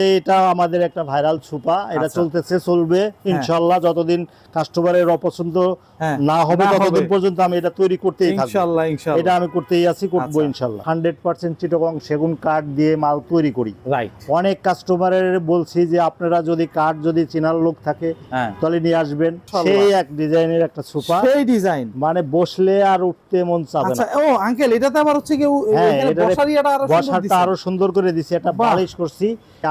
এটা আমাদের একটা ভাইরাল সুপা, এটা চলতেছে, চলবে ইনশাআল্লাহ। যতদিন কাস্টমারের অপছন্দ না হবে ততদিন পর্যন্ত আমি এটা তৈরি করতেই থাকব ইনশাআল্লাহ। ইনশাআল্লাহ এটা আমি করতেই আছি, করব ইনশাআল্লাহ। 100% চিটাগং সেগুন কাঠ দিয়ে মাল তৈরি করি। রাইট। অনেক কাস্টমারের বলছি যে আপনারা যদি কাঠ যদি চেনার লোক থাকে তাহলে নিয়ে আসবেন। সেই এক ডিজাইনের একটা সোফা, সেই ডিজাইন মানে বসলে আর উঠতে মন চাবে না। আচ্ছা, ও আঙ্কেল, এটাতে আবার হচ্ছে কি এখানে বসারিয়াটা আরো সুন্দর বসাটা দিছেন। আরো সুন্দর করে দিছি, এটা বালিশ করছি।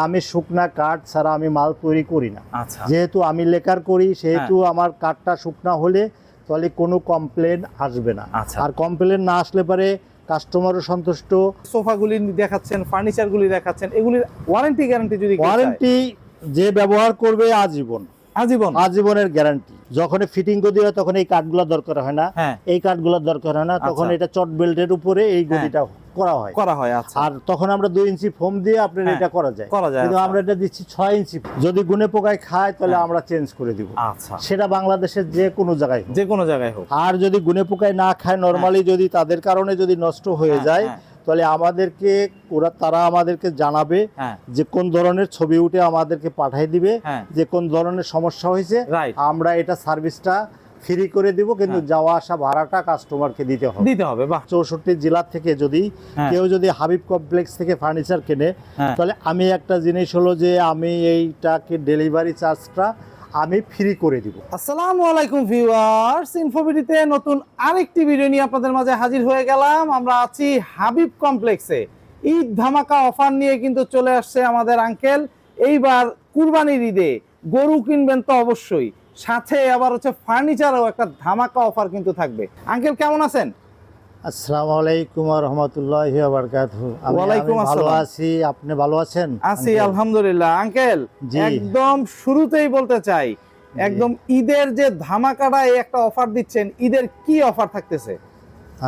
আমি শুকনা কাঠ ছাড়া আমি মাল তৈরি করি না। আচ্ছা, যেহেতু আমি লেকার করি সেহেতু আমার কাঠটা শুকনা হলে তাহলে কোনো কমপ্লেন আসবে না। আর কমপ্লেন না আসলে পরে কাস্টমারও সন্তুষ্ট। সোফাগুলি দেখাচ্ছেন, ফার্নিচারগুলি দেখাচ্ছেন, এগুলির ওয়ারেন্টি গ্যারান্টি যদি ওয়ারেন্টি যে ব্যবহার করবে আজীবন, আজীবনের গ্যারান্টি। যখন ফিটিং গদি হয় তখন এই কাঠগুলো দরকার হয় না, এই কাঠগুলো দরকার হয় না, তখন এটা চট বেল্টের উপরে এই গদিটা করা হয়। আর তখন আমরা 2 ইঞ্চি ফোম দিয়ে আপনার এটা করা যায়। কিন্তু আমরা এটা দিচ্ছি 6 ইঞ্চি। যদি গুনে পোকায় খায় তাহলে আমরা চেঞ্জ করে দিব। সেটা বাংলাদেশের যে কোনো জায়গায় হোক। আর যদি গুনে পোকায় না খায়, নরমালি যদি তাদের কারণে যদি নষ্ট হয়ে যায় তাহলে আমাদেরকে তারা আমাদেরকে জানাবে যে কোন ধরনের ছবি উঠে আমাদেরকে পাঠিয়ে দিবে যে কোন ধরনের সমস্যা হয়েছে। আমরা এটা সার্ভিসটা ফ্রি করে দিব, কিন্তু যাওয়া আসা ভাড়াটা কাস্টমারকে দিতে হবে। 64 জেলা থেকে যদি কেউ যদি হাবিব কমপ্লেক্স থেকে ফার্নিচার কেনে তাহলে আমি একটা জিনিস হলো যে আমি এইটাকে ডেলিভারি চার্জটা আমি ফ্রি করে দিব। আসসালামু আলাইকুম ভিউয়ার্স, ইনফোভিডিতে নতুন আরেকটি ভিডিও নিয়ে আপনাদের মাঝে হাজির হয়ে গেলাম। আমরা আছি হাবিব কমপ্লেক্সে। ঈদ ধামাকা অফার নিয়ে কিন্তু চলে আসছে আমাদের আঙ্কেল। এইবার কুরবানির ঈদে গরু কিনবেন তো অবশ্যই, সাথে আবার হচ্ছে ফার্নিচারও একটা ধামাকা অফার কিন্তু থাকবে। আঙ্কেল কেমন আছেন? আসসালামু আলাইকুম ওয়া রাহমাতুল্লাহি ওয়া বারাকাতুহু। ওয়ালাইকুম আসসালাম। ভালো আছি, আপনি ভালো আছেন? আছি আলহামদুলিল্লাহ। আঙ্কেল একদম শুরুতেই বলতে চাই, একদম ঈদের যে ধামাকাটা এই একটা অফার দিচ্ছেন, ঈদের কি অফার থাকতেছে?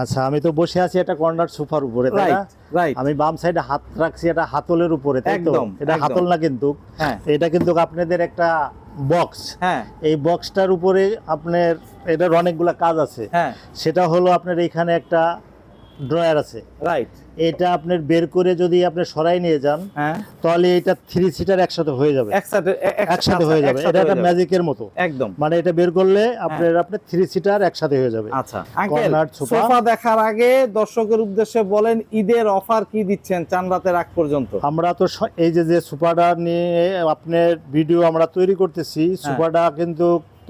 আচ্ছা, আমি তো বসে আছি একটা কর্নার সোফার উপরে, তাই না? আমি বাম সাইডে হাত রাখছি এটা হাতলের উপরে, তাই তো? এটা হাতল না কিন্তু, এটা কিন্তু আপনাদের একটা বক্স। এই বক্সটার উপরে আপনার এটার অনেকগুলা কাজ আছে। সেটা হলো আপনার এখানে একটা ড্রয়ার আছে, রাইট? এটা আপনার বের করে যদি আপনি সরাই নিয়ে যান তাহলে এটা 3 সিটার একসাথে হয়ে যাবে, একসাথে হয়ে যাবে। এটা একটা ম্যাজিকের মতো একদম, মানে এটা বের করলে আপনার 3 সিটার একসাথে হয়ে যাবে। আচ্ছা আঙ্কেল, সোফা দেখার আগে দর্শকের উদ্দেশ্যে বলেন ঈদের অফার কি দিচ্ছেন চান রাতের আগ পর্যন্ত? আমরা তো এই যে সোফাটা নিয়ে আপনার ভিডিও আমরা তৈরি করতেছি, সোফাটা কিন্তু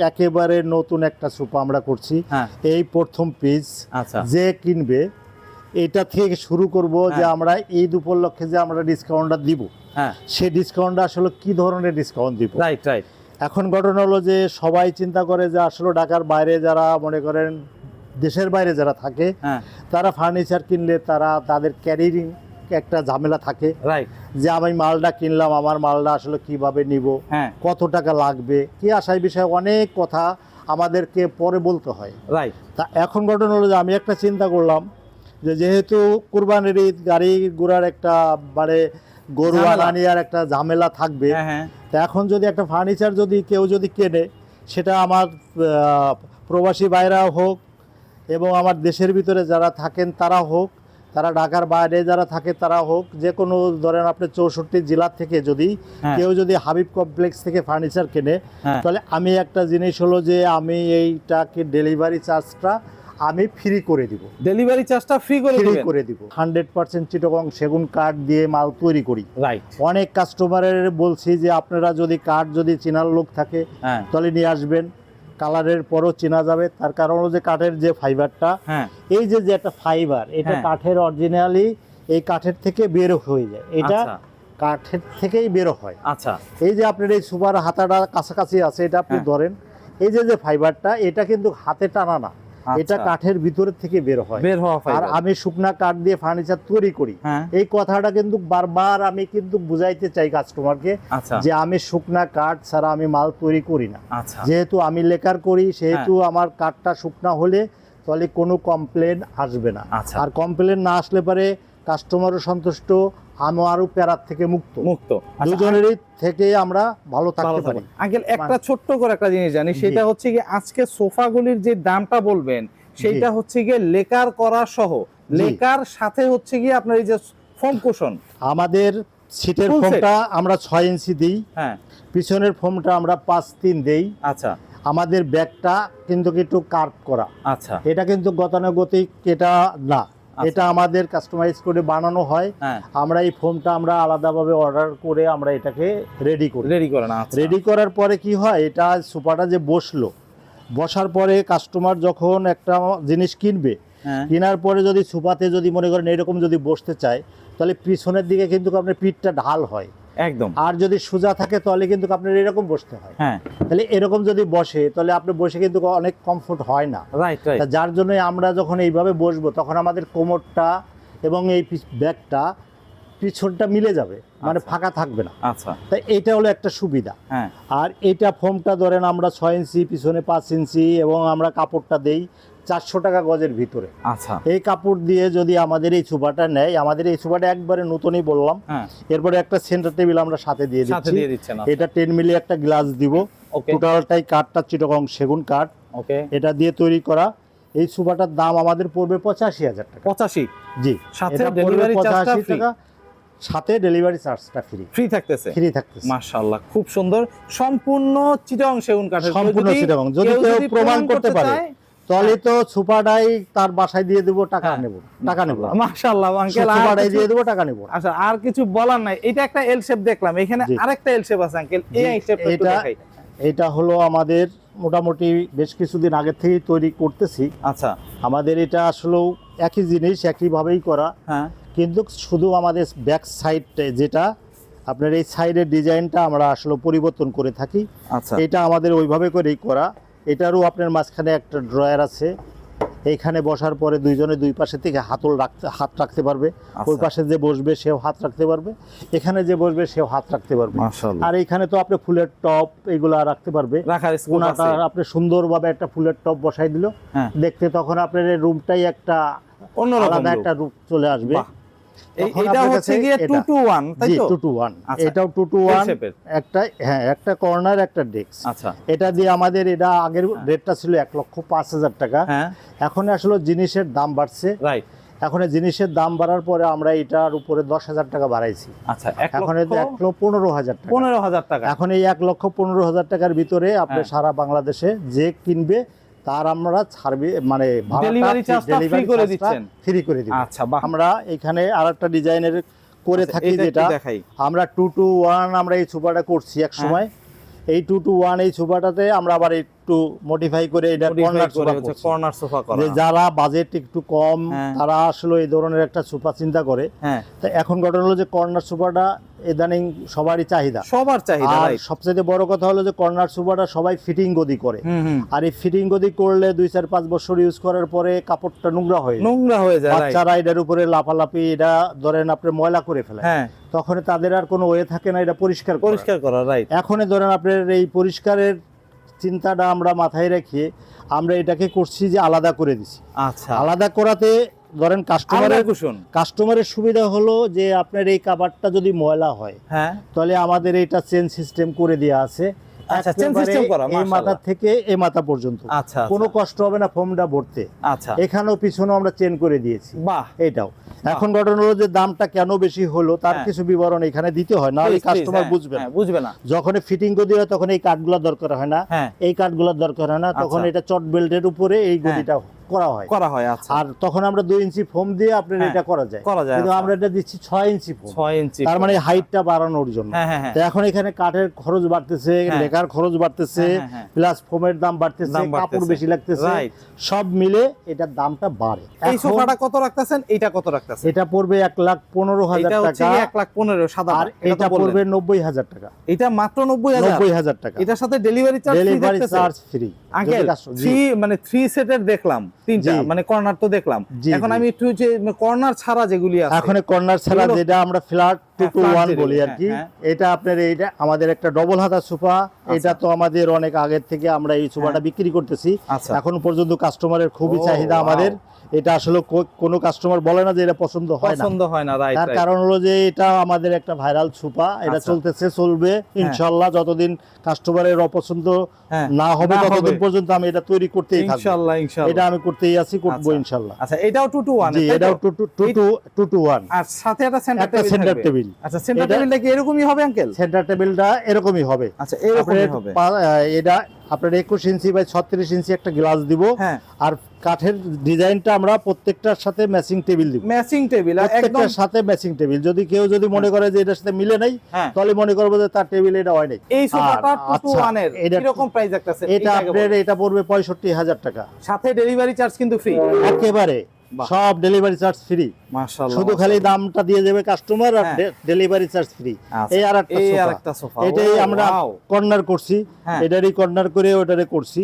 একেবারে নতুন একটা সোফা আমরা করছি। এই প্রথম পিস যে কিনবে এটা থেকে শুরু করব যে আমরা ঈদ উপলক্ষে যে আমরা ডিসকাউন্টটা দিব, সেই ডিসকাউন্টটা আসলে কি ধরনের ডিসকাউন্ট দিব। Right right. এখন ঘটনা হলো যে সবাই চিন্তা করে যে আসলে ঢাকার বাইরে যারা মনে করেন দেশের বাইরে যারা থাকে তারা ফার্নিচার কিনলে তাদের ক্যারিং একটা ঝামেলা থাকে, রাইট? যে আমি মালটা কিনলাম, আমার মালটা আসলে কিভাবে নিব, কত টাকা লাগবে, কি আশায় বিষয়ে অনেক কথা আমাদেরকে পরে বলতে হয়, রাইট? তা এখন ঘটনা হলো যে আমি একটা চিন্তা করলাম যে যেহেতু কুরবানির ঈদ, গাড়ি ঘোড়ার একটা মানে গরু আনানিয়ার একটা ঝামেলা থাকবে, তা এখন যদি একটা ফার্নিচার যদি কেউ যদি কেনে, সেটা আমার প্রবাসী ভাইরা হোক এবং আমার দেশের ভিতরে যারা থাকেন তারা হোক, তারা ঢাকার বাইরে যারা থাকে তারা হোক, যে কোনো ধরেন আপনি 64 জেলা থেকে যদি কেউ যদি হাবিব কমপ্লেক্স থেকে ফার্নিচার কেনে তাহলে আমি একটা জিনিস হলো যে আমি এইটাকে ডেলিভারি চার্জটা আমি ফ্রি করে দিব। ডেলিভারি চার্জটা ফ্রি করে দিব। 100% চিটাগং সেগুন কাঠ দিয়ে মাল তৈরি করি, রাইট? অনেক কাস্টমারের বলছি যে আপনারা যদি কাঠ যদি চেনার লোক থাকে তাহলে নিয়ে আসবেন, কালারের পরও চেনা যাবে। তার কারণ হলো যে কাঠের যে ফাইবারটা, এই যে একটা ফাইবার, এটা কাঠের অরিজিনালি এই কাঠের থেকে বের হয়ে যায়, এটা কাঠের থেকেই বের হয়। আচ্ছা, এই যে আপনার এই সুপার হাতাটা কাছাকাছি আছে, এটা আপনি ধরেন, এই যে ফাইবারটা এটা কিন্তু হাতে টানা না, এটা কাঠের ভিতরে থেকে বের হয়। আর আমি শুকনা কাঠ দিয়ে ফার্নিচার তৈরি করি, এই কথাটা কিন্তু বারবার আমি কিন্তু বুঝাইতে চাই কাস্টমারকে যে আমি শুকনা কাঠ ছাড়া আমি মাল তৈরি করি না। যেহেতু আমি লেকার করি সেহেতু আমার কাঠটা শুকনা হলে তাহলে কোনো কমপ্লেন আসবে না। আর কমপ্লেন না আসলে পরে কাস্টমারও সন্তুষ্ট, আমারও প্যারার থেকে মুক্ত, দুজনেরই থেকে আমরা ভালো থাকতে পারি। আঙ্কেল একটা ছোট্ট করে একটা জিনিস জানি, সেটা হচ্ছে কি আজকে সোফাগুলির যে দামটা বলবেন সেটা হচ্ছে গিয়ে লেকার করা সহ, লেকার সাথে হচ্ছে গিয়ে আপনার এই যে ফোম কুশন আমাদের সিটের Full ফোমটা আমরা 6 ইঞ্চি দিই, হ্যাঁ পিছনের ফোমটা আমরা 5-3 দেই। আচ্ছা আমাদের ব্যাগটা কিন্তু একটু কার্ভ করা, আচ্ছা এটা কিন্তু গতানুগতিক এটা না, এটা আমাদের কাস্টমাইজ করে বানানো হয়। হ্যাঁ আমরা এই ফোমটা আমরা আলাদাভাবে অর্ডার করে আমরা এটাকে রেডি করি। রেডি করে না, আচ্ছা রেডি করার পরে কি হয়, এটা সোফাটা যে বসার পরে কাস্টমার যখন একটা জিনিস কিনবে, হ্যাঁ কেনার পরে যদি সোফাতে যদি মনে করেন এরকম যদি বসতে চায়, তাহলে পিছনের দিকে কিন্তু আপনার পিঠটা ঢাল হয় একদম। আর যদি সোজা থাকে তাহলে কিন্তু আপনার এরকম বসতে হয়। হ্যাঁ তাহলে এরকম যদি বসে তাহলে আপনি বসে কিন্তু অনেক কমফোর্ট হয় না। Right right. তা যার জন্য আমরা যখন এইভাবে বসবো তখন আমাদের কোমরটা এবং এই ব্যাগটা পিছনটা মিলে যাবে, মানে আচ্ছা। ফাঁকা থাকবে না। আচ্ছা তাই এটা হলো একটা সুবিধা। হ্যাঁ আর এটা ফোমটা ধরেন আমরা 6 ইঞ্চি, পিছনে 5 ইঞ্চি, এবং আমরা কাপড়টা দেই 400 টাকা গজের ভিতরে। আচ্ছা এই কাপড় দিয়ে যদি আমাদের এই সোফাটা নেয়, আমাদের এই সোফাটা একবারে নতুনই বললাম। হ্যাঁ এরপরে একটা সেন্টার টেবিল আমরা সাথে দিয়ে সাথে দিচ্ছি। দিয়ে দিচ্ছেন, এটা 10 মিলি একটা গ্লাস দিব। ওকে টোটালটাই কাঠটা চিটাগং সেগুন কাঠ, ওকে। এটা দিয়ে তৈরি করা। এই সোফাটার দাম আমাদের পড়বে 85,000 টাকা। 85, জি, সাথে এটা পড়বে ডেলিভারি চার্জটা 85 ফ্রি, টাকা, সাথে ডেলিভারি চার্জটা ফ্রি থাকতেছে। ফ্রি থাকতেছে। মাশাআল্লাহ, খুব সুন্দর, সম্পূর্ণ চিটাগং সেগুন কাঠের। সম্পূর্ণ চিটাগং। যদি কেউ প্রমাণ করতে পারে তাহলে তো সোফাটাই তার বাসায় দিয়ে দেব, টাকা নেব, টাকা নেব। মাশাআল্লাহ আঙ্কেল, সোফাটাই দিয়ে দেব, টাকা নেব। আচ্ছা, আর কিছু বলার নাই। এটা একটা এল শেপ দেখলাম, এখানে জি। আরেকটা এল শেপ আছে আঙ্কেল, এই শেপটা একটু এটা দেখাই। এটা হলো আমাদের মোটামুটি বেশ কিছুদিন আগে থেকেই তৈরি করতেছি। আচ্ছা আমাদের এটা আসলেও একই জিনিস, একইভাবেই করা, হ্যাঁ কিন্তু শুধু আমাদের ব্যাক সাইড যেটা আপনার এই সাইডের ডিজাইনটা আমরা আসলে পরিবর্তন করে থাকি। আচ্ছা এটা আমাদের ওইভাবে করেই করা। এটারও আপনার মাঝখানে একটা ড্রয়ার আছে, এইখানে বসার পরে দুইজনে দুই পাশে থেকে হাত রাখতে পারবে। ওই পাশে যে বসবে সেও হাত রাখতে পারবে, এখানে যে বসবে সেও হাত রাখতে পারবে। মাশাআল্লাহ। আর এখানে তো আপনি ফুলের টপ এগুলা রাখতে পারবে, রাখার স্কোপ কোনাটা আছে। আপনি সুন্দরভাবে একটা ফুলের টপ বসাই দিল, হ্যাঁ। দেখতে তখন আপনার এই রুমটাই একটা অন্যরকম আলাদা look। একটা রূপ চলে আসবে। বাহ। এটা হচ্ছে গিয়ে 2 to 1, তাই জি, তো? 2 to 1। আচ্ছা। এটাও 2 to 1, L shape-এর। একটা হ্যাঁ, একটা কর্নার, একটা ডেস্ক। আচ্ছা এটা দিয়ে আমাদের এটা আগের রেটটা ছিল 1,05,000 টাকা। হ্যাঁ এখন আসলে জিনিসের দাম বাড়ছে, রাইট। এখন এই জিনিসের দাম বাড়ার পরে আমরা এটার উপরে 10,000 টাকা বাড়াইছি। আচ্ছা, এখন 1,15,000 টাকা। 15,000 টাকা। এখন এই 1,15,000 টাকার ভিতরে আপনি সারা বাংলাদেশে যে কিনবে তার আমরা ছাড়বে, মানে ডেলিভারি চার্জটা ফ্রি করে দিচ্ছেন। ফ্রি করে দিব। আচ্ছা বাহ। আমরা এখানে আরেকটা ডিজাইনের করে আচ্ছা, থাকি, এটা একটু যেটা দেখাই। আমরা 2 to 1 আমরা এই সোফাটা করছি এক সময়। এই 2 to 1 এই সোফাটাতে আমরা আবার একটু মডিফাই করে এটা কর্নার সোফা করছি। কর্নার সোফা করা। যে যারা বাজেট একটু কম হ্যাঁ। তারা আসলে এই ধরনের একটা সোফা চিন্তা করে। হ্যাঁ তো এখন ঘটনা হলো যে কর্নার সোফাটা ইদানিং সবারই চাহিদা। সবার চাহিদা, আর রাইট। সবচেয়ে বড় কথা হলো যে কর্নার সোফাটা সবাই ফিটিং গদি করে। হুম। আর এই ফিটিং গদি করলে 2-4-5 বছর ইউজ করার পরে কাপড়টা নোংরা হয়ে যায়। নোংরা হয়ে যায়, রাইট। বাচ্চারা এটার উপরে লাফালাফি, এটা ধরেন আপনি ময়লা করে ফেলে, হ্যাঁ, তখন তাদের আর কোনো ওয়ে থাকে না এটা পরিষ্কার করার। পরিষ্কার করা, রাইট। এখন ধরেন আপনার এই পরিষ্কারের চিন্তাটা আমরা মাথায় রেখে আমরা এটাকে করছি যে আলাদা করে দিছি। আচ্ছা, আলাদা করাতে ধরেন আলাদা কুশন। কাস্টমারের সুবিধা হলো যে আপনার এই কাভারটা যদি ময়লা হয় হ্যাঁ, তাহলে আমাদের এটা চেঞ্জ সিস্টেম করে দেওয়া আছে। আচ্ছা, চেঞ্জ সিস্টেম করা, এই মাথা থেকে এই মাথা পর্যন্ত আচ্ছা, কোনো কষ্ট হবে না ফোমটা ভরতে। আচ্ছা, এখানেও পিছনেও আমরা চেঞ্জ করে দিয়েছি। বাহ। এটাও এখন ঘটনা হলো যে দামটা কেন বেশি হলো তার হ্যাঁ। কিছু বিবরণ এখানে দিতে হয়, না Please, কাস্টমার please, বুঝবে না। হ্যাঁ, বুঝবে না। যখন ফিটিং করে হয় তখন এই কাঠগুলো দরকার হয় না, হ্যাঁ। এই কাঠগুলো দরকার হয় না, তখন আচ্ছা। এটা চট বেল্টের উপরে এই গদিটা করা হয়। আচ্ছা। আর তখন আমরা 2 ইঞ্চি ফোম দিয়ে আপনার হ্যাঁ, এটা করা যায়, কিন্তু আচ্ছা। আমরা এটা দিচ্ছি 6 ইঞ্চি ফোম, 6 ইঞ্চি, তার মানে হাইটটা বাড়ানোর জন্য। হ্যাঁ। তো এখন এখানে কাঠের খরচ বাড়তেছে, হ্যাঁ। লেখার খরচ বাড়তেছে, হ্যাঁ। প্লাস ফোমের দাম বাড়তেছে, কাপড় বেশি লাগতেছে, রাইট। সব মিলে এটার দামটা বাড়ে। এই সোফাটা কত রাখতেছেন, এইটা কত রাখতেছেন? এটা পড়বে 1,15,000 এটা হচ্ছে টাকা, 1,15,000 সাদা, আর এটা পড়বে 90,000 টাকা। এটা মাত্র 90,000। 90,000 টাকা। এটার সাথে ডেলিভারি চার্জ ফ্রি ডেলিভারি থাকতেছে। Charge free. আঙ্কেল, 3 সেটের দেখলাম, 3টা, জি। মানে কর্নার তো দেখলাম। জি, এখন জি। আমি একটু যে কর্নার ছাড়া যেগুলি আছে, এখন কর্নার ছাড়া এগুলো- যেটা আমরা ফ্ল্যাট 2 to flat 1 যেটা, বলি আর কি, হ্যাঁ। এটা আপনার এইটা আমাদের একটা ডবল হাতা সোফা। এটা তো আমাদের অনেক আগের থেকে আমরা এই সোফাটা বিক্রি করতেছি, আচ্ছা। এখন পর্যন্ত কাস্টমারের খুবই ও, চাহিদা wow। আমাদের। এটা আসলে কোনো কাস্টমার বলে না যে এটা পছন্দ হয় না, পছন্দ হয় না, রাইট। তার কারণ হলো যে এটা আমাদের একটা ভাইরাল সোফা, এটা চলতেছে, চলবে ইনশাআল্লাহ। যতদিন কাস্টমারের অপছন্দ না হবে ততদিন পর্যন্ত আমি এটা তৈরি করতেই থাকব ইনশাআল্লাহ, ইনশাআল্লাহ। এটা আমি করতেই আছি, করব ইনশাআল্লাহ। আচ্ছা, এটাও 2 to 1, জি, এটাও 2 to 1, আর সাথে একটা সেন্টার টেবিল। আচ্ছা, সেন্টার টেবিলটা কি এরকমই হবে আঙ্কেল? সেন্টার টেবিলটা এরকমই হবে। আচ্ছা, এরকমই হবে। এটা আপনার 21 ইঞ্চি বাই 36 ইঞ্চি একটা গ্লাস দিব, আর কাঠের ডিজাইনটা আমরা প্রত্যেকটার সাথে ম্যাচিং টেবিল দিব। ম্যাচিং টেবিল একদম সাথে ম্যাচিং টেবিল। যদি কেউ মনে করে যে এটার সাথে মিলে নাই, তাহলে মনে করব যে তার টেবিল এটা হয় নাই। এই সোফাটা 2 to 1 এর কি রকম প্রাইস রাখতেছেন? এটা আপনার এটা পড়বে 65,000 টাকা, সাথে ডেলিভারি চার্জ কিন্তু ফ্রি একেবারে সব ডেলিভারি চার্জ ফ্রি। মাশাআল্লাহ, শুধু খালি দামটা দিয়ে দেবে কাস্টমার, আর ডেলিভারি চার্জ ফ্রি। এই আরেকটা সোফা, এটাই আমরা কর্নার করছি, এটারই কর্নার করে ওটারে করছি।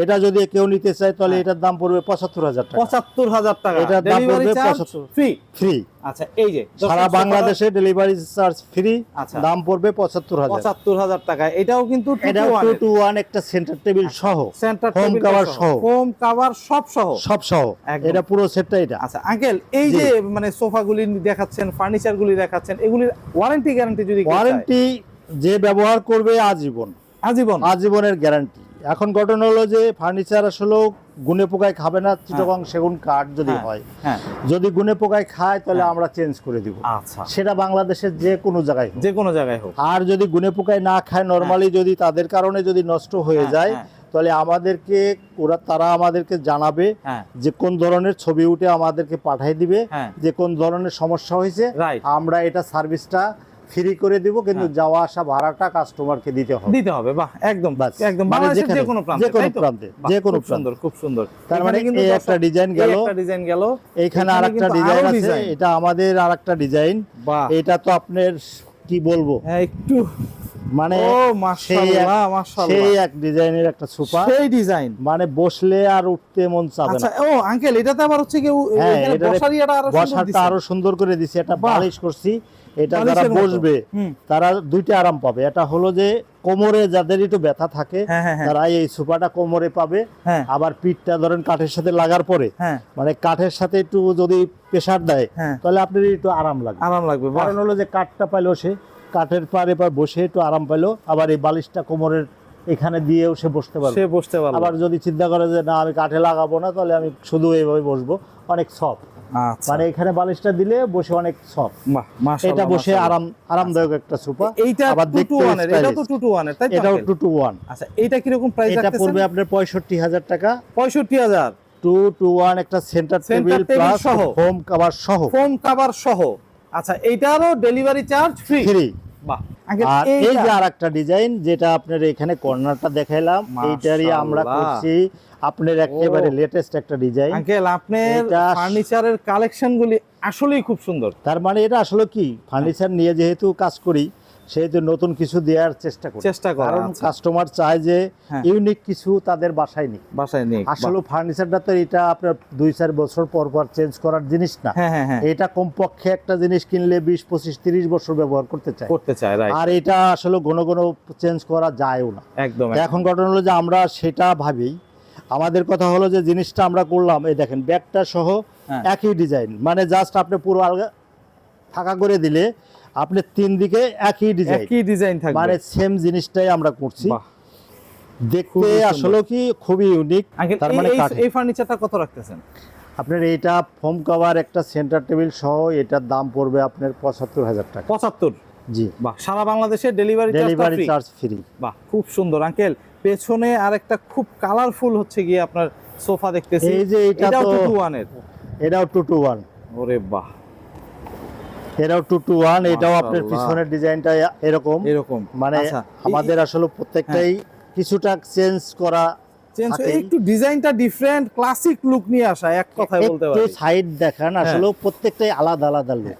এটা যদি কেউ নিতে চায় তাহলে এটার দাম পড়বে 75,000 টাকা। 75,000 টাকা, এটার দাম পড়বে 75 ফ্রি। আচ্ছা, এই যে সারা বাংলাদেশে ডেলিভারি চার্জ ফ্রি, দাম পড়বে 75,000 টাকা। এটাও কিন্তু 2 to 1 একটা সেন্টার টেবিল সহ, হোম কভার সহ, হোম কভার সব সহ এটা পুরো সেটটা এটা। আচ্ছা আঙ্কেল, এই যে মানে সোফাগুলি দেখাচ্ছেন, ফার্নিচারগুলি দেখাচ্ছেন, এগুলির ওয়ারেন্টি গ্যারান্টি যদি ওয়ারেন্টি যে ব্যবহার করবে আজীবনের গ্যারান্টি। এখন ঘটনা হলো যে ফার্নিচার আসলে গুনে পোকায় খাবে না, চিটাগং সেগুন কাঠ যদি হয়, যদি গুনে পোকায় খায় তাহলে আমরা চেঞ্জ করে দিব। আচ্ছা, সেটা বাংলাদেশের যে কোনো জায়গায় হোক। আর যদি গুনে পোকায় না খায়, নরমালি যদি তাদের কারণে যদি নষ্ট হয়ে যায়, তাহলে তারা আমাদেরকে জানাবে যে কোন ধরনের ছবি উঠে আমাদেরকে পাঠিয়ে দিবে যে কোন ধরনের সমস্যা হয়েছে, আমরা এটা সার্ভিসটা ফ্রি করে দিব, কিন্তু যাওয়া আসা ভাড়াটা কাস্টমারকে দিতে হবে। বাহ, একদম বাংলাদেশের যে কোনো প্রান্তে, খুব সুন্দর। তার মানে এই একটা ডিজাইন গেল, এইখানে আরেকটা ডিজাইন আছে, এটা আমাদের আরেকটা ডিজাইন। এটা তো আপনার কি বলবো, একটু মানে সেই এক ডিজাইনের একটা সোফা, সেই ডিজাইন মানে বসলে আর উঠতে মন চাবে না। আচ্ছা, ও আঙ্কেল, এটাতে আবার হচ্ছে কি বসাটা আরো সুন্দর করে দিছি, এটা বালিশ করছি। এটা যারা বসবে তারা দুইটা আরাম পাবে। এটা হলো যে কোমরে যাদের একটু ব্যথা থাকে তারা এই সোফাটা কোমরে পাবে, আবার পিঠটা ধরেন কাঠের সাথে লাগার পরে, মানে কাঠের সাথে একটু যদি প্রেসার দেয় তাহলে আপনার একটু আরাম লাগবে। কারণ হলো যে কাঠটা পাইলো, সে কাঠের পারে বসে একটু আরাম পাইলো, আবার এই বালিশটা কোমরের এখানে দিয়েও সে বসতে পারবে। আবার যদি চিন্তা করে যে না আমি কাঠে লাগাবো না, তাহলে আমি শুধু এইভাবে বসবো, অনেক সফট। মানে এখানে বালিশটা দিলে বসে অনেক সফট, এটা বসে আরামদায়ক একটা সোফা। এইটা আবার দেখতে এটাও তো 2 to 1 এর, তাই তো? এটাও 2 to 1। আচ্ছা, এটা কি রকম প্রাইস রাখতেছেন? এটা পড়বে আপনার 65,000 টাকা। 65,000, 2 to 1 একটা centre table plus home cover সহ। আচ্ছা, এইটারও ডেলিভারি চার্জ ফ্রি। বাহ, আর এই যে আরেকটা ডিজাইন যেটা আপনার এখানে কর্নারটা দেখাইলাম, এইটারই আমরা করছি আপনার একেবারে লেটেস্ট একটা ডিজাইন। আঙ্কেল, আপনার ফার্নিচারের কালেকশনগুলি আসলেই খুব সুন্দর। তার মানে এটা আসলে কি, ফার্নিচার নিয়ে যেহেতু কাজ করি সেহেতু নতুন কিছু দেওয়ার চেষ্টা করি, কারণ কাস্টমার চায় যে ইউনিক কিছু তাদের বাসায় নেই। আসলে ফার্নিচারটা তো এটা আপনার 2-4 বছর পর চেঞ্জ করার জিনিস না। এটা কমপক্ষে একটা জিনিস কিনলে 20, 25, 30 বছর ব্যবহার করতে চায়, আর এটা আসলে ঘন চেঞ্জ করা যায়ও না একদম। এখন ঘটনা হলো যে আমরা সেটা ভাবি, আমাদের কথা হলো যে জিনিসটা আমরা করলাম, এই দেখেন ব্যাগটা সহ একই ডিজাইন, মানে জাস্ট আপনি পুরো আলগা ফাঁকা করে দিলে আপনি 3 দিকে একই ডিজাইন থাকবে, মানে সেম জিনিসটাই আমরা করছি। দেখতে আসলে কি খুবই ইউনিক। তার মানে এই ফার্নিচারটা কত রাখতেছেন? আপনার এইটা ফোম কভার একটা সেন্টার টেবিল সহ এটার দাম পড়বে আপনার 75,000 টাকা। 75? জি। বাহ, সারা বাংলাদেশে ডেলিভারি চার্জ ফ্রি। বাহ, খুব সুন্দর। আঙ্কেল, পেছনে আরেকটা খুব কালারফুল হচ্ছে গিয়ে আপনার সোফা দেখতেছি, এই যে এটাও 2 to 1 এর। এটাও 2 to 1। ওরে বাহ, এটাও 2 to 1। এটাও আপনার পিছনের ডিজাইনটা এরকম, মানে আমাদের আসলে প্রত্যেকটাই কিছুটা চেঞ্জ করা, একটু ডিজাইনটা ডিফারেন্ট, ক্লাসিক লুক নিয়ে আসা, এক কথায় বলতে পারি। একটু সাইড দেখান, আসলে প্রত্যেকটাই আলাদা লুক,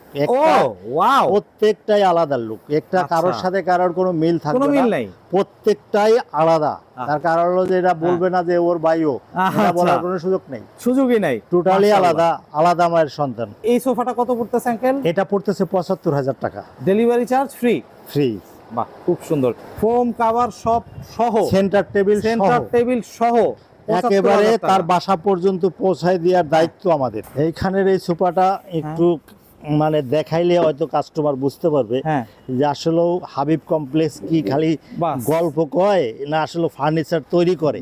প্রত্যেকটাই আলাদা লুক, একটা কারোর সাথে কারোর কোনো মিল থাকবে না, প্রত্যেকটাই আলাদা। তার কারণ হলো যে এটা বলবে না যে ওর ভাইও, এটা বলার কোনো সুযোগই নাই, টোটালি আলাদা মায়ের সন্তান। এই সোফাটা কত পড়তেছে আঙ্কেল? এটা পড়তেছে 75,000 টাকা, ডেলিভারি চার্জ ফ্রি। বাহ, খুব সুন্দর। ফোম কভার সব সহ, সেন্টার টেবিল সহ একেবারে তার বাসা পর্যন্ত পৌঁছায় দেওয়ার দায়িত্ব আমাদের। এইখানের এই সোফাটা একটু মানে দেখাইলে হয়তো কাস্টমার বুঝতে পারবে যে আসলে হাবিব কমপ্লেক্স কি খালি গল্প কয় না আসলে ফার্নিচার তৈরি করে,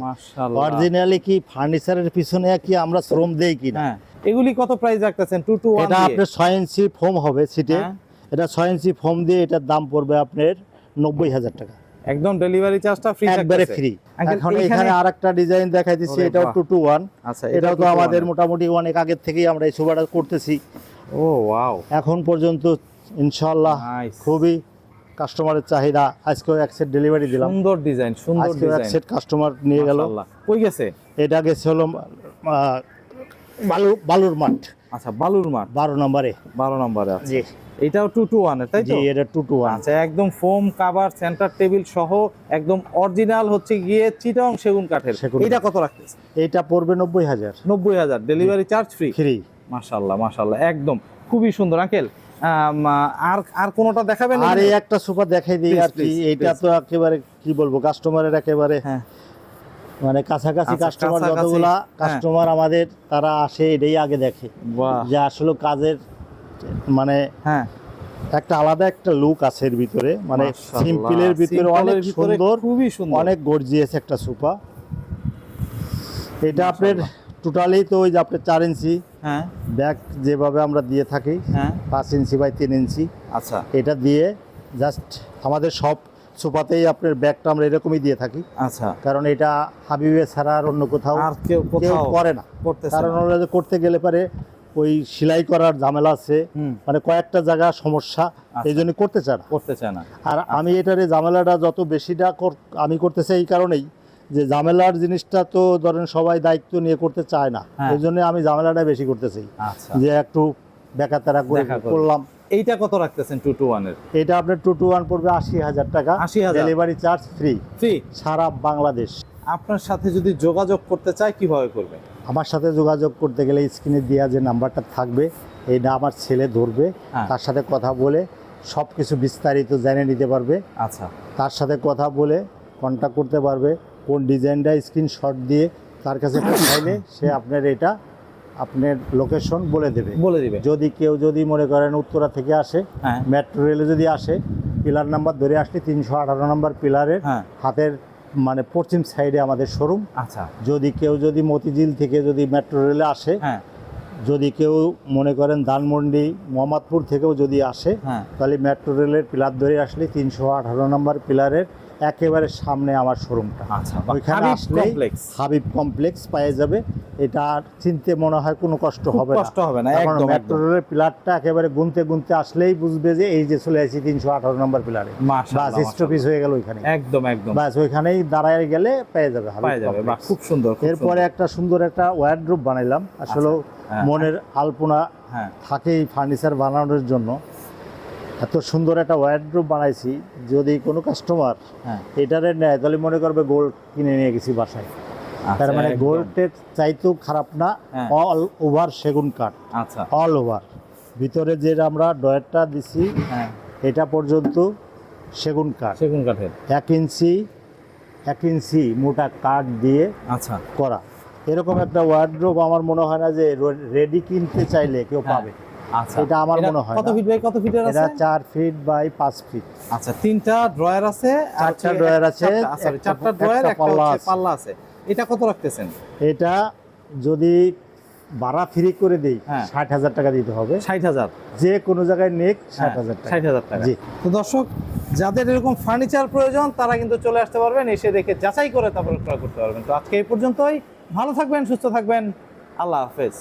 অরিজিনালি কি ফার্নিচারের পিছনে কি আমরা শ্রম দেই কিনা। এগুলি কত প্রাইস রাখতেছেন? 2 to 1 এটা আপনার 6 ইঞ্চি ফোম হবে সিটে, এটা 6 ইঞ্চি ফোম দিয়ে এটার দাম পড়বে আপনার 90,000 টাকা। একদম ডেলিভারি চার্জটা ফ্রি, একবারে ফ্রি। এখন এখানে আরেকটা ডিজাইন দেখাই দিচ্ছি, এটাও 2 to 1। আচ্ছা, এটাও তো আমাদের মোটামুটি অনেক আগে থেকেই আমরা এই সোফাটা করতেছি। ও ওয়াও, এখন পর্যন্ত ইনশাআল্লাহ খুবই কাস্টমারের চাহিদা। আজকেও এক সেট ডেলিভারি দিলাম, সুন্দর ডিজাইন, সুন্দর ডিজাইন। এক সেট কাস্টমার নিয়ে গেল। কই গেছে? এটা গেছে হলো বালুর মাঠ। আচ্ছা, বালুর মাঠ 12 নম্বরে। 12 নম্বরে আছে। জি, এটাও 2 to 1 এর, তাই তো? জি, এটা 2 to 1। আচ্ছা, একদম ফোম কভার, সেন্টার টেবিল সহ একদম অরিজিনাল হচ্ছে গিয়ে চিটাং সেগুন কাঠের। এটা কত রাখতেছে? এটা পড়বে 90,000। 90,000, ডেলিভারি চার্জ ফ্রি। ফ্রি। মাশাআল্লাহ, মাশাআল্লাহ, একদম খুবই সুন্দর। আঙ্কেল আর কোনটা দেখাবেন? আর এই একটা সোফা দেখাই দিই আর কি। এটা তো একেবারে কি বলবো, কাস্টমারের একেবারে মানে কাছাকাছি কাস্টমার, যতগুলা কাস্টমার আমাদের তারা আসে এটাই আগে দেখে যে আসলে কাজের মানে একটা আলাদা একটা লুক আছে এর ভিতরে, মানে সিম্পলের ভিতরে অনেক সুন্দর, খুবই সুন্দর, অনেক গর্জিয়াস একটা সোফা। এটা আপনার টোটালি তো ওই যে আপনার 4 ইঞ্চি ব্যাক যেভাবে আমরা দিয়ে থাকি, 5 ইঞ্চি বাই 3 ইঞ্চি। আচ্ছা, এটা দিয়ে জাস্ট আমাদের সব সোফাতেই আপনার ব্যাগটা আমরা এরকমই দিয়ে থাকি। আচ্ছা, কারণ এটা হাবিবে ছাড়া আর অন্য কোথাও আর কেউ করে না। কারণ ওরা যে করতে গেলে পারে ওই সেলাই করার ঝামেলা আছে, মানে কয়েকটা জায়গা সমস্যা, এই জন্য করতে চায় না। আর আমি এটার এই ঝামেলাটা যত বেশিটা আমি করতে চাই এই কারণেই যে ঝামেলার জিনিসটা তো ধরেন সবাই দায়িত্ব নিয়ে করতে চায় না, এই জন্য আমি ঝামেলাটা বেশি করতে চাই, যে একটু বেকাতারা করলাম। এইটা কত রাখতেছেন 2 to 1 এর? এটা আপনার 2 to 1 পড়বে 80,000 টাকা, ডেলিভারি চার্জ ফ্রি সারা বাংলাদেশ। আপনার সাথে যদি যোগাযোগ করতে চায় কিভাবে করবে? আমার সাথে যোগাযোগ করতে গেলে স্ক্রিনে দেওয়া যে নাম্বারটা থাকবে, এইটা আমার ছেলে ধরবে, তার সাথে কথা বলে সব কিছু বিস্তারিত জেনে নিতে পারবে। আচ্ছা, তার সাথে কথা বলে কন্ট্যাক্ট করতে পারবে, কোন ডিজাইনটা স্ক্রিনশট দিয়ে তার কাছে পাঠাইলে সে আপনার এটা আপনার লোকেশন বলে দিবে। যদি কেউ যদি মনে করেন উত্তরা থেকে আসে, মেট্রো রেলে যদি আসে, পিলার নাম্বার ধরে আসলে 318 নম্বর পিলারের হাতের মানে পশ্চিম সাইডে আমাদের শোরুম। আচ্ছা, যদি কেউ যদি মতিঝিল থেকে যদি মেট্রো রেলে আসে, যদি কেউ মনে করেন ধানমন্ডি মোহাম্মদপুর থেকেও যদি আসে, তাহলে মেট্রো রেলের পিলার ধরে আসলে 318 নম্বর পিলারের একেবারে সামনে আমার শোরুমটা। ওইখানে আসলে হাবিব কমপ্লেক্স পাওয়া যাবে। এটা চিনতে মনে হয় কোনো কষ্ট হবে না। একদম মেট্রো রেলের পিলারটা একেবারে গুনতে গুনতে আসলেই বুঝবে যে এই যে চলে আসি 318 নম্বর পিলারে, বাস স্টপেজ হয়ে গেল ওইখানে। একদম বাস ওইখানেই দাঁড়ায় গেলে পেয়ে যাবে। খুব সুন্দর। এরপরে একটা সুন্দর একটা ওয়ার্ডরোব বানাইলাম। আসলে মনের আলপনা থাকে এই ফার্নিচার বানানোর জন্য। এত সুন্দর একটা ওয়ার্ডরোব বানাইছি, যদি কোনো কাস্টমার এটারে নেয় তাহলে মনে করবে গোল্ড কিনে নিয়ে গেছি বাসায়। তার মানে গোল্ডের চাইতেও খারাপ না, অল ওভার সেগুন কাঠ। আচ্ছা, অল ওভার ভিতরে যে আমরা ডয়ারটা দিছি এটা পর্যন্ত সেগুন কাঠের 1 ইঞ্চি মোটা কাঠ দিয়ে করা। এরকম একটা ওয়ার্ডরোব আমার মনে হয় না যে রেডি কিনতে চাইলে কেউ পাবে। আচ্ছা, এটা আমার মনে হয় কত ফিট বাই কত ফিটের আছে? এটা 4 ফিট বাই 5 ফিট। আচ্ছা, 3টা ড্রয়ার আছে, 4টা ড্রয়ার আছে, 4টা ড্রয়ার, একটা পাল্লা আছে। এটা কত রাখতেছেন? এটা যদি ভাড়া ফ্রি করে দেই 60,000 টাকা দিতে হবে। 60,000 যে কোনো জায়গায় নেক 60,000 টাকা। 60,000 টাকা। জি। তো দর্শক, যাদের এরকম ফার্নিচার প্রয়োজন তারা কিন্তু চলে আসতে পারবেন, এসে দেখে যাচাই করে তারপর ক্রয় করতে পারবেন। তো আজকে এই পর্যন্তই। ভালো থাকবেন, সুস্থ থাকবেন, আল্লাহ হাফেজ।